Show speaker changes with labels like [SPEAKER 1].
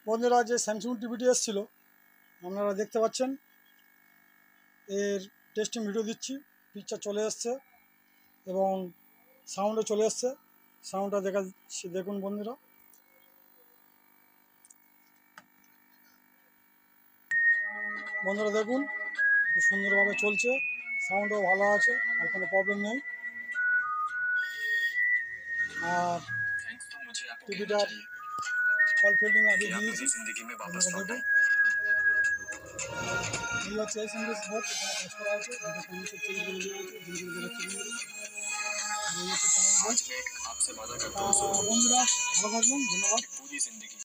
[SPEAKER 1] বন্ধুরা, যে স্যামসাং টিভিটি এসেছিলো আপনারা দেখতে পাচ্ছেন, এর টেস্টিং ভিডিও দিচ্ছি। পিকচার চলে এসছে এবং সাউন্ডও চলে এসছে। সাউন্ডটা দেখুন বন্ধুরা। দেখুন খুব সুন্দরভাবে চলছে, সাউন্ডও ভালো আছে, আর কোনো প্রবলেম নেই। আর টিভিটার ফল ফিল্ডিং আগে দিয়েছি, দেখুন। এই হচ্ছে SMS বোর্ড, এখানে কাজ করা আছে, যেটা কমিশন চেঞ্জ করে দেওয়া আছে, বন্ধুরা ভালো থাকবেন, ধন্যবাদ।